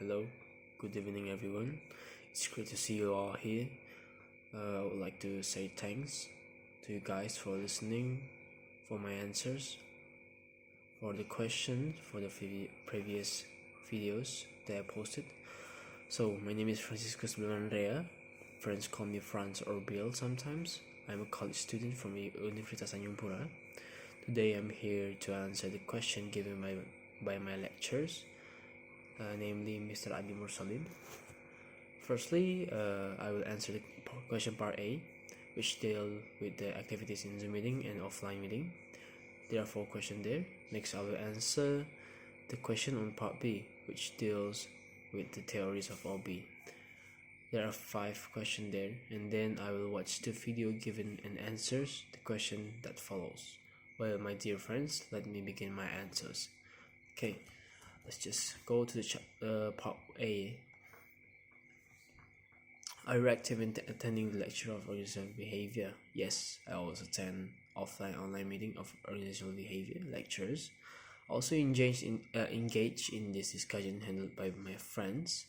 Hello, good evening, everyone. It's great to see you all here. I would like to say thanks to you guys for listening, for my answers, for the question, for the previous videos that I posted. So, my name is Fransiskus Biliam Andrea. Friends call me Franz or Bill sometimes. I'm a college student from Universitas Tanjung Pura. Today, I'm here to answer the question given by my lecturers, namely Mr. Adi Mursalim. Firstly, I will answer the question part A, which deal with the activities in Zoom meeting and offline meeting. There are 4 questions there. Next, I will answer the question on part B, which deals with the theories of OB. There are 5 questions there, and then I will watch the video given and answers the question that follows. Well, my dear friends, let me begin my answers. Okay, let's just go to the part A. Are you active in attending the lecture of organizational behavior? Yes, I always attend online meeting of organizational behavior lectures. Also engage in this discussion handled by my friends.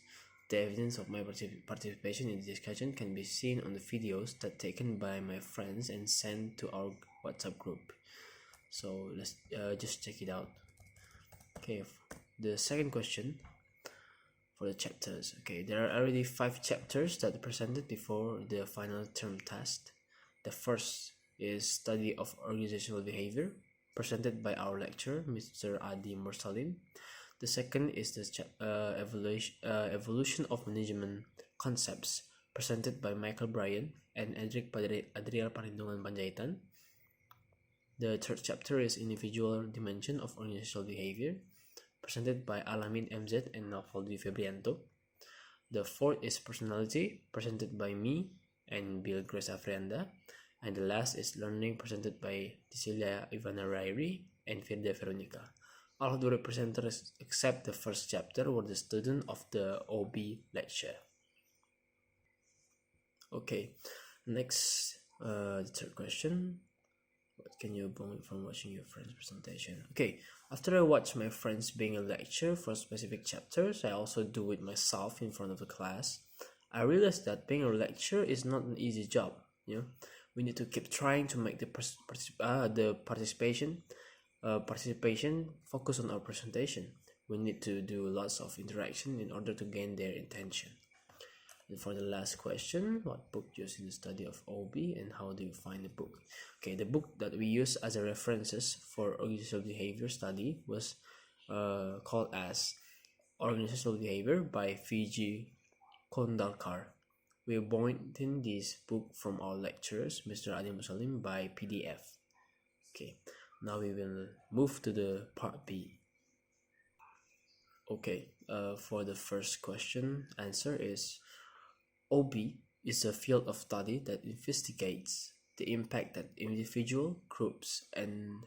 The evidence of my participation in the discussion can be seen on the videos that taken by my friends and sent to our WhatsApp group. So let's just check it out. Okay, the second question. For the chapters, okay, there are already 5 chapters that are presented before the final term test. The first is study of organizational behavior, presented by our lecturer, Mr. Adi Mursalim. The second is the evolution of management concepts, presented by Michael Bryan and Andrea Parindungan Panjaitan. The third chapter is individual dimension of organizational behavior, presented by Alamin MZ and Naufal Febrianto. The fourth is personality, presented by me and Bill Grace Afrianda. And the last is learning, presented by Cecilia Ivana Rairi and Firda Veronica. All of the presenters except the first chapter were the student of the OB lecture. Okay, next, the third question. What can you avoid from watching your friend's presentation? Okay, after I watch my friends being a lecture for specific chapters, I also do it myself in front of the class. I realized that being a lecturer is not an easy job. We need to keep trying to make the participation focus on our presentation. We need to do lots of interaction in order to gain their attention. And for the last question, what book used in the study of OB and how do you find the book? Okay, the book that we use as a references for organizational behavior study was called as Organizational Behavior by V.G. Kondalkar. We obtained this book from our lecturers, Mr. Adi Musalim, by PDF. Okay, now we will move to the part B. Okay, for the first question, answer is OB is a field of study that investigates the impact that individual, groups, and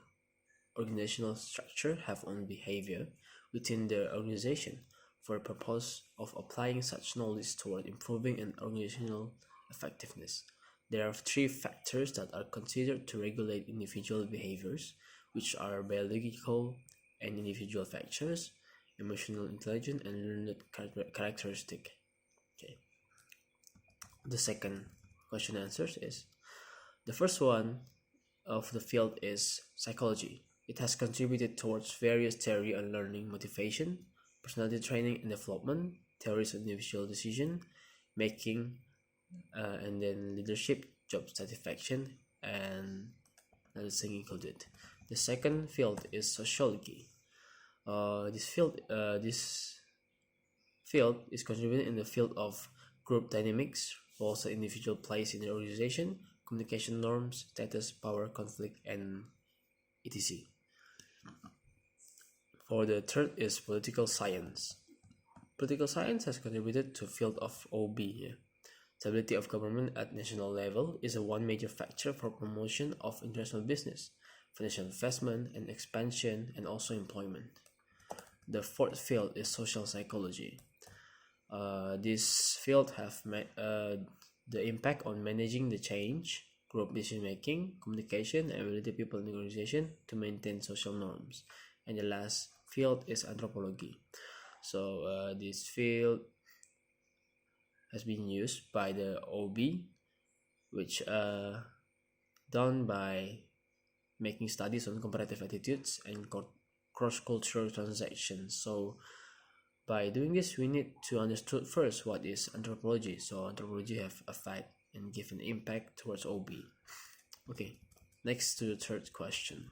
organizational structure have on behavior within their organization for the purpose of applying such knowledge toward improving an organizational effectiveness. There are 3 factors that are considered to regulate individual behaviors, which are biological and individual factors, emotional intelligence, and learned characteristic. Okay. The second question answers is the first one of the field is psychology. It has contributed towards various theory on learning, motivation, personality training and development, theories of individual decision making, and then leadership, job satisfaction, and another thing included. The second field is sociology. This field is contributed in the field of group dynamics, also individual place in the organization, communication norms, status, power, conflict, and etc. For the third is political science. Political science has contributed to field of OB. Stability of government at national level is one major factor for promotion of international business, financial investment and expansion, and also employment. The fourth field is social psychology. This field have the impact on managing the change, group decision making, communication, and ability of people in the organization to maintain social norms. And the last field is anthropology. So this field has been used by the OB, which done by making studies on comparative attitudes and cross-cultural transactions. So by doing this, we need to understand first what is anthropology. So anthropology have effect and give an impact towards OB. Okay, next to the third question.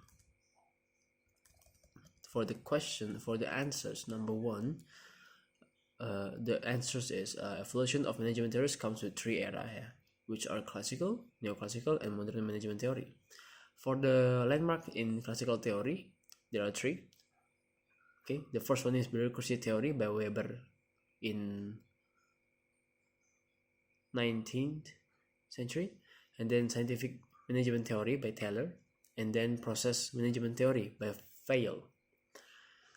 For the answers, number one, the answers is evolution of management theories comes with three eras here, which are classical, neoclassical, and modern management theory. For the landmark in classical theory, there are three. Okay, the first one is bureaucracy theory by Weber in 19th century, and then scientific management theory by Taylor, and then process management theory by Fayol.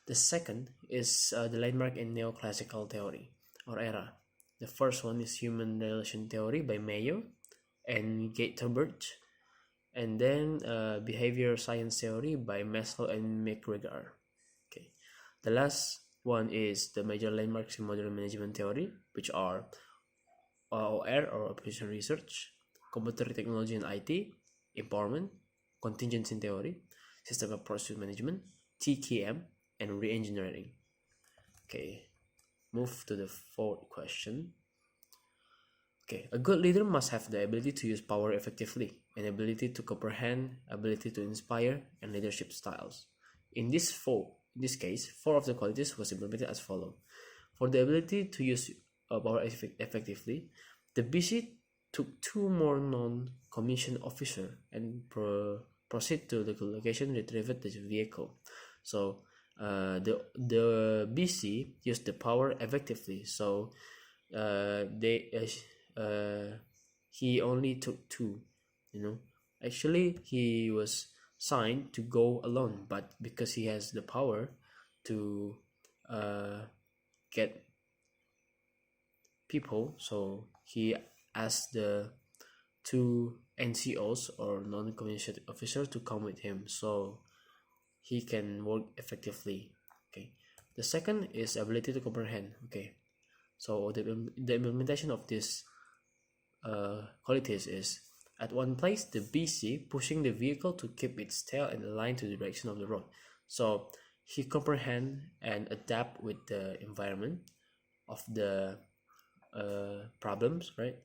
The second is the landmark in neoclassical theory or era. The first one is human relation theory by Mayo and Gaterbirch, and then behavior science theory by Maslow and McGregor. Okay, the last one is the major landmarks in modern management theory, which are OR or operation research, computer technology and IT, empowerment, contingency theory, system approach to management, TKM, and re-engineering. Okay, move to the fourth question. Okay, a good leader must have the ability to use power effectively, an ability to comprehend, ability to inspire, and leadership styles. In this case, four of the qualities was implemented as follows. For the ability to use power effectively, the BC took two more non-commissioned officers and proceed to the location retrieved the vehicle. So the BC used the power effectively. So he only took two. Actually he was signed to go alone, but because he has the power to get people, so he asked the two NCOs or non-commissioned officers to come with him, so he can work effectively. Okay, the second is ability to comprehend. Okay, so the implementation of this qualities is at one place the BC pushing the vehicle to keep its tail and align to the direction of the road. So he comprehend and adapt with the environment of the problems, right?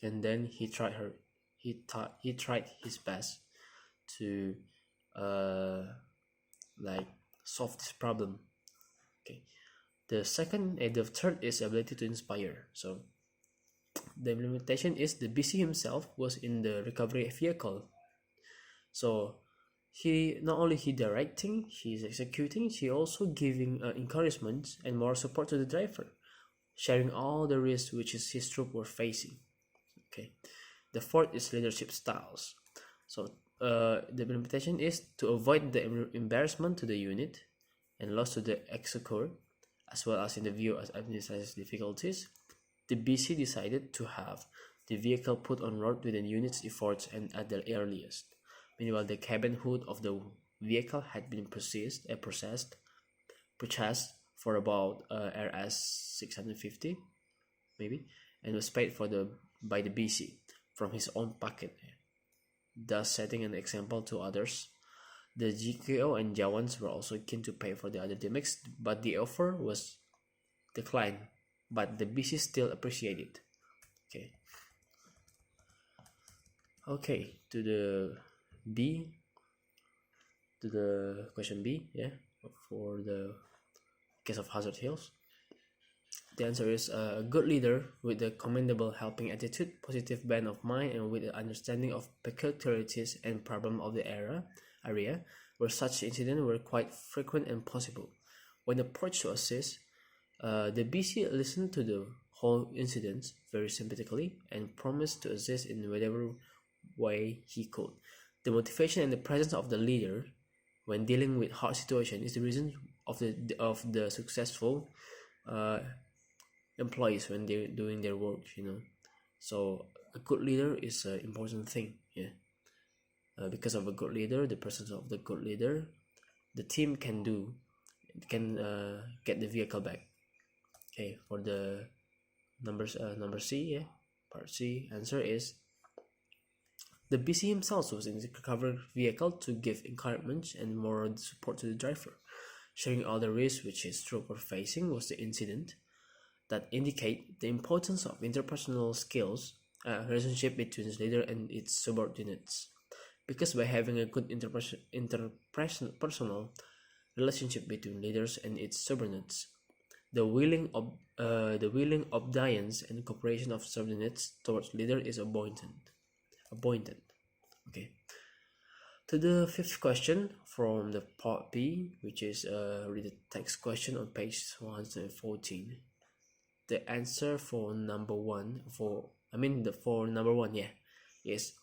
And then he tried his best to like solve this problem. Okay, the third is ability to inspire. So the implementation is the BC himself was in the recovery vehicle, so he not only directing, he's executing, he also giving encouragement and more support to the driver, sharing all the risks which his troop were facing. Okay, the fourth is leadership styles. So the implementation is to avoid the embarrassment to the unit and loss to the executor, as well as in the view of administrative difficulties. The BC decided to have the vehicle put on road with the unit's efforts and at the earliest. Meanwhile, the cabin hood of the vehicle had been purchased for about RS 650 maybe, and was paid for by the BC from his own pocket, thus setting an example to others. The GKO and Jawans were also keen to pay for the other gimmicks, but the offer was declined. But the BC still appreciated. Okay, to the question B, for the case of Hazard Hills. The answer is a good leader with a commendable helping attitude, positive bent of mind, and with an understanding of peculiarities and problem of the area where such incidents were quite frequent and possible. When approached to assist, the BC listened to the whole incident very sympathetically and promised to assist in whatever way he could. The motivation and the presence of the leader when dealing with hard situations is the reason of the successful employees when they're doing their work. So a good leader is an important thing. Because of a good leader, the presence of the good leader, the team can get the vehicle back. Okay, for the number C, yeah, part C answer is the BC himself was in the covered vehicle to give encouragement and moral support to the driver. Sharing all the risks which his troop were facing was the incident that indicate the importance of interpersonal skills, relationship between the leader and its subordinates. Because by having a good interpersonal relationship between leaders and its subordinates, the willing obedience and cooperation of subordinates towards leader is appointed. Okay. To the fifth question from the part B, which is read the text question on page 114. The answer for number one, for number one, yeah, is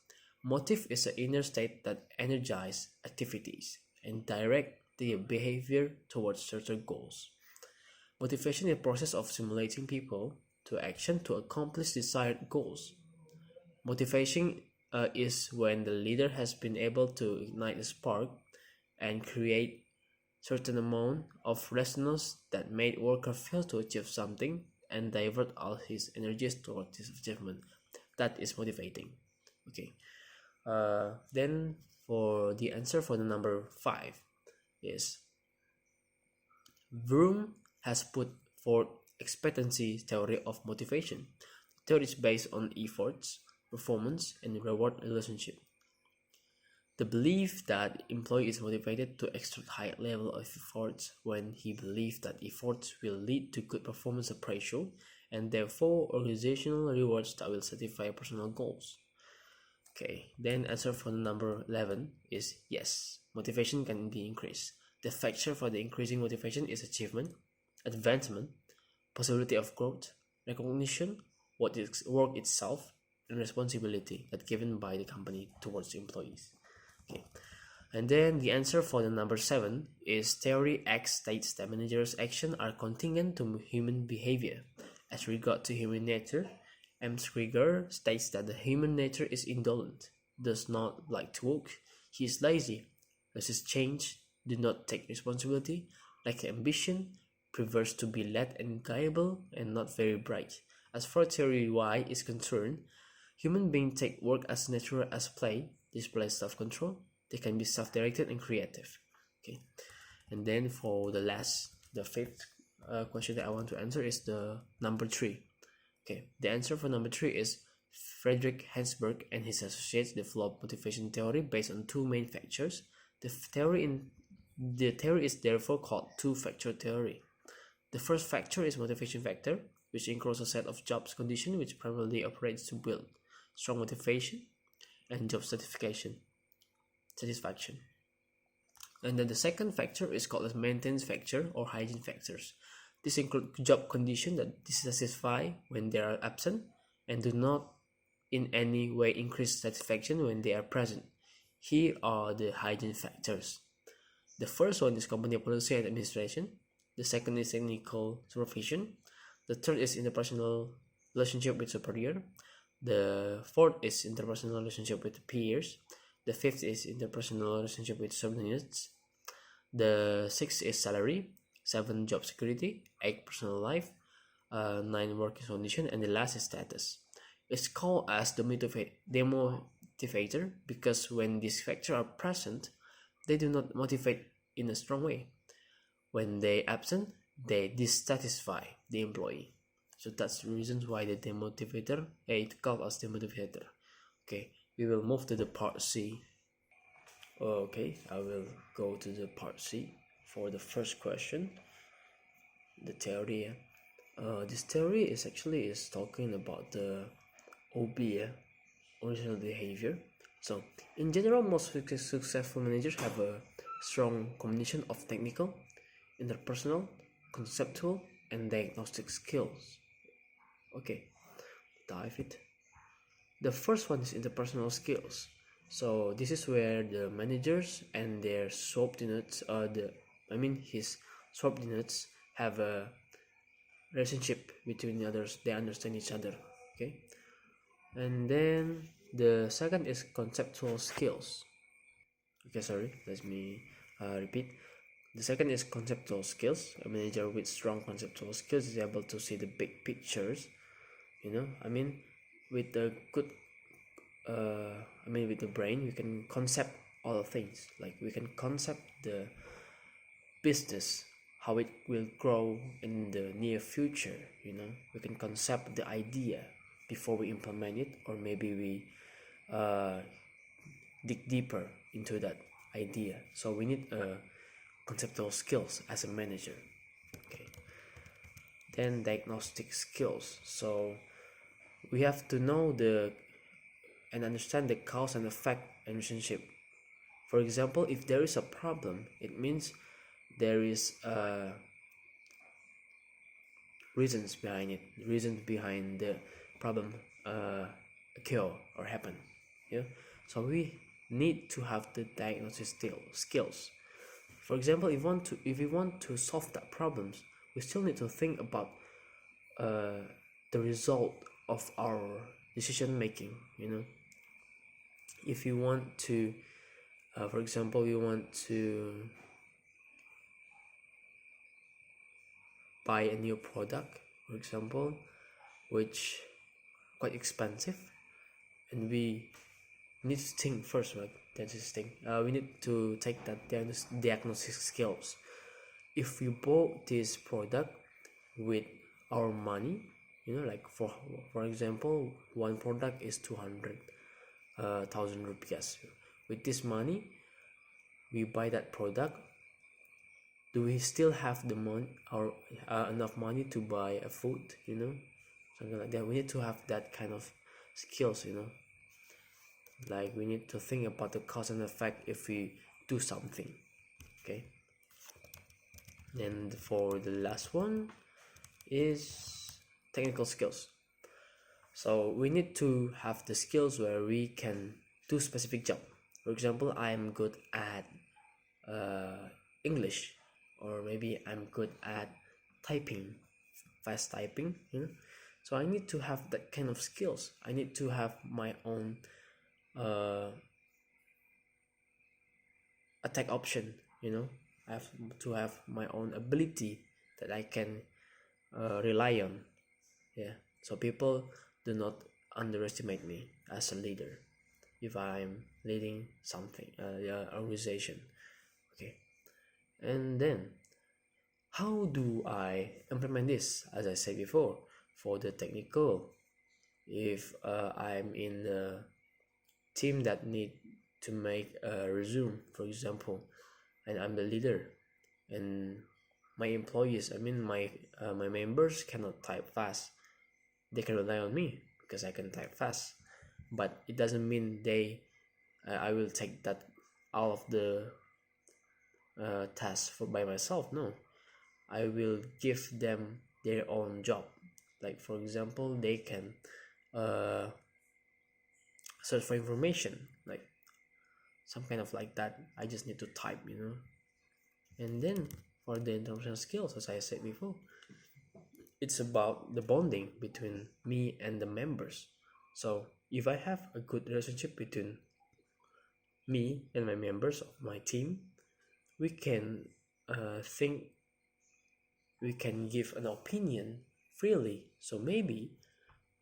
motive is an inner state that energize activities and direct the behavior towards certain goals. Motivation is a process of stimulating people to action to accomplish desired goals. Motivation is when the leader has been able to ignite a spark and create certain amount of resonance that made worker feel to achieve something and divert all his energies towards this achievement. That is motivating. Okay. Then for the answer for the number 5 is Vroom has put forth expectancy theory of motivation. The theory is based on efforts, performance, and reward relationship. The belief that employee is motivated to exert high level of efforts when he believes that efforts will lead to good performance appraisal and therefore organizational rewards that will satisfy personal goals. Okay, then answer for the number 11 is yes, motivation can be increased. The factor for the increasing motivation is achievement, advancement, possibility of growth, recognition, work itself, and responsibility that given by the company towards employees. Okay. And then the answer for the number 7 is theory X states that managers' actions are contingent to human behavior. As regard to human nature, M. Krieger states that the human nature is indolent, does not like to work, he is lazy, resists change, do not take responsibility, lack ambition, prefers to be led and guidable, and not very bright. As far as theory Y is concerned, human beings take work as natural as play, display self-control, they can be self-directed and creative. Okay, and then for the fifth question that I want to answer is the number 3. Okay, the answer for number 3 is Frederick Hansberg and his associates developed motivation theory based on two main factors. The theory is therefore called two-factor theory. The first factor is motivation factor, which includes a set of jobs conditions which primarily operates to build strong motivation and job satisfaction. And then the second factor is called as maintenance factor or hygiene factors. This include job conditions that dissatisfy when they are absent and do not in any way increase satisfaction when they are present. Here are the hygiene factors. The first one is company policy and administration. The second is technical supervision. The third is interpersonal relationship with superior. The fourth is interpersonal relationship with peers. The fifth is interpersonal relationship with subordinates. The sixth is salary. 7 job security. 8 personal life. 9 working condition, and the last is status. It's called as the demotivator because when these factors are present, they do not motivate in a strong way. When they absent, they dissatisfy the employee. So that's the reasons why the demotivator, it called as demotivator. Okay, we will move to the part C. Okay, I will go to the part C for the first question. The theory. This theory is talking about the OB, original behavior. So in general, most successful managers have a strong combination of technical, interpersonal, conceptual, and diagnostic skills. Okay, dive it. The first one is interpersonal skills. So this is where the managers and their subordinates, his subordinates have a relationship between the others. They understand each other. Okay, and then the second is conceptual skills. Okay, sorry, let me repeat. The second is conceptual skills. A manager with strong conceptual skills is able to see the big pictures. With the good, with the brain, we can concept all the things. Like we can concept the business, how it will grow in the near future. We can concept the idea before we implement it, or maybe we dig deeper into that idea. So we need conceptual skills as a manager. Okay. Then diagnostic skills. So we have to know and understand the cause and effect relationship. For example, if there is a problem, it means there is reasons behind the problem occur or happen. So we need to have the diagnosis skills. For example, if we want to solve that problems, we still need to think about the result of our decision making. If you want to for example, we want to buy a new product, for example, which quite expensive, and we need to think first, right? That's the thing. We need to take that diagnostic skills. If we bought this product with our money, like for example, one product is 200,000 rupees. With this money, we buy that product. Do we still have the money or enough money to buy a food? Something like that. We need to have that kind of skills. Like we need to think about the cause and effect if we do something. Okay. And for the last one is technical skills. So we need to have the skills where we can do specific job. For example, I am good at English, or maybe I'm good at typing, fast typing. So I need to have that kind of skills. I need to have my own attack option. I have to have my own ability that I can rely on. So people do not underestimate me as a leader if I'm leading something, organization. Okay. And then how do I implement this? As I said before, for the technical, if I'm in a team that need to make a resume, for example, and I'm the leader, and my employees, my members cannot type fast, they can rely on me because I can type fast. But it doesn't mean I will take that out of the task by myself. No, I will give them their own job. Like for example, they can search for information, like some kind of like that. I just need to type. And then for the interpersonal skills, as I said before, it's about the bonding between me and the members. So if I have a good relationship between me and my members of my team, we can we can give an opinion freely. So maybe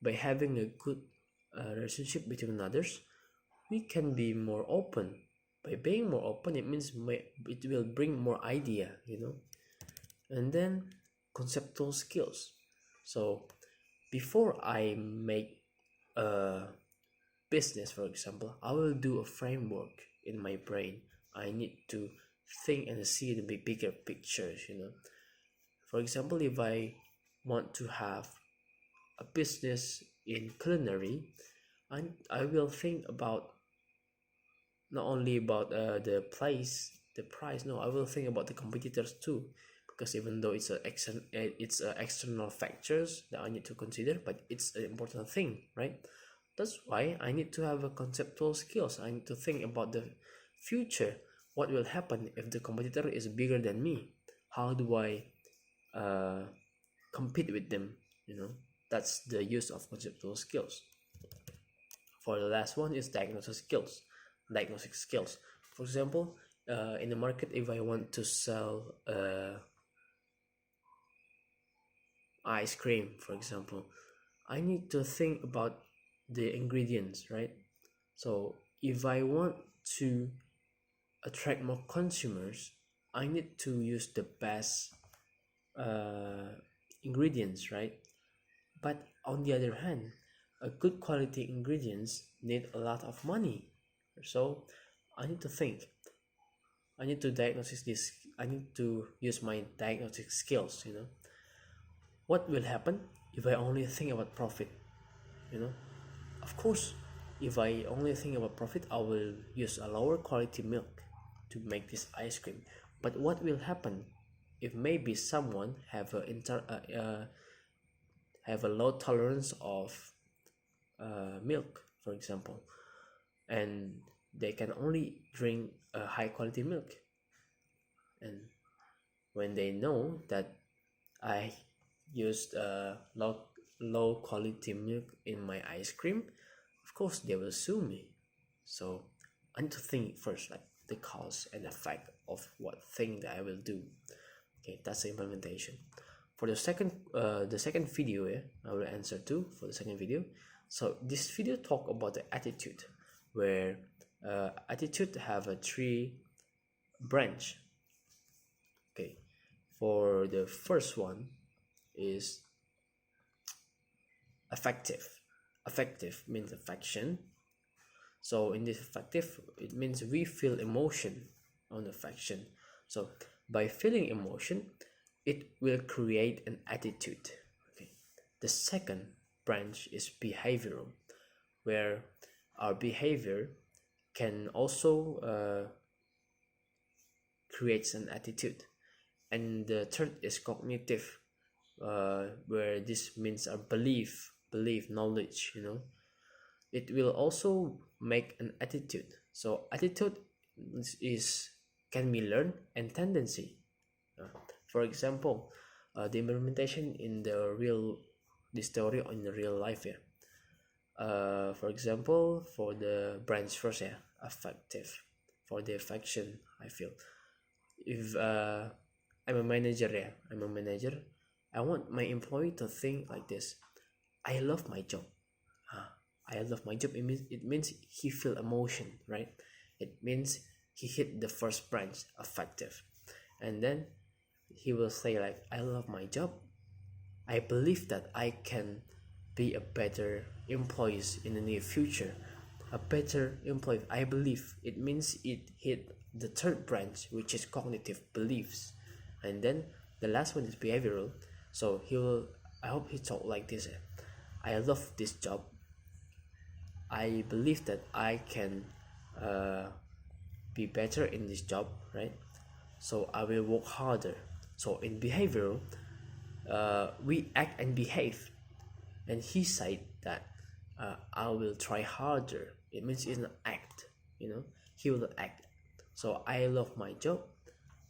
by having a good relationship between others, we can be more open. By being more open, it means it will bring more idea. And then conceptual skills. So before I make a business, for example, I will do a framework in my brain. I need to think and see the bigger pictures. For example, if I want to have a business in culinary, I will think about not only about the price. No, I will think about the competitors too, because even though it's external factors that I need to consider, but it's an important thing, right? That's why I need to have a conceptual skills. I need to think about the future. What will happen if the competitor is bigger than me? How do I compete with them? That's the use of conceptual skills. For the last one is diagnostic skills. For example, in the market, if I want to sell ice cream, for example, I need to think about the ingredients, right? So if I want to attract more consumers, I need to use the best ingredients, right? But on the other hand, a good quality ingredients need a lot of money. So I need to think. I need to diagnose this. I need to use my diagnostic skills. What will happen if I only think about profit? You know, of course, if I only think about profit, I will use a lower quality milk to make this ice cream. But what will happen if maybe someone have a low tolerance of milk, for example, and they can only drink a high quality milk, and when they know that I used low quality milk in my ice cream, of course they will sue me. So I need to think first, like the cause and effect of what thing that I will do. Okay, that's the implementation. For the second video, I will answer too for the second video. So this video talk about the attitude, where attitude have a three branch. Okay, for the first one is affective. Affective means affection. So in this affective, it means we feel emotion on affection. So by feeling emotion, it will create an attitude. Okay. The second branch is behavioral, where our behavior can also create an attitude. And the third is cognitive, where this means our belief, knowledge. It will also make an attitude. So attitude is can be learned and tendency. For example, the implementation in this story in the real life here. For example, for the branch first, affective, for the affection, I feel. If I'm a manager, I want my employee to think like this: I love my job. I love my job. It means he feel emotion, right? It means he hit the first branch, affective, and then he will say like, I love my job. I believe that I can be a better employee in the near future. A better employee. I believe. It means it hit the third branch, which is cognitive beliefs, and then the last one is behavioral. So he will. I hope he talk like this. I love this job. I believe that I can be better in this job, right? So I will work harder. So in behavioral, we act and behave, and he said that I will try harder. It means it's an act, he will act. So I love my job.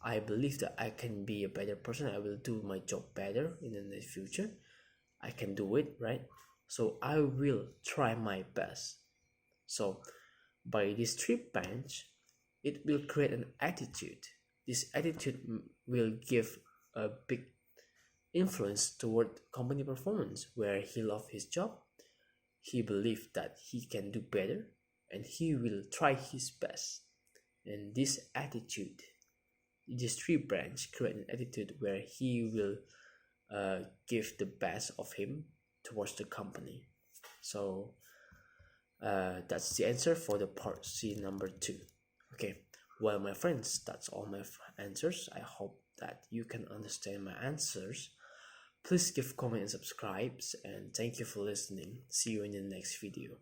I believe that I can be a better person. I will do my job better in the near future. I can do it, right? So I will try my best. So by this three branch, it will create an attitude. This attitude will give a big influence toward company performance, where he loves his job, he believes that he can do better, and he will try his best. And this attitude, this three branch, create an attitude where he will give the best of him towards the company. So that's the answer for the part C number 2. Okay, well, my friends, that's all my answers. I hope that you can understand my answers. Please give comment and subscribe, and thank you for listening. See you in the next video.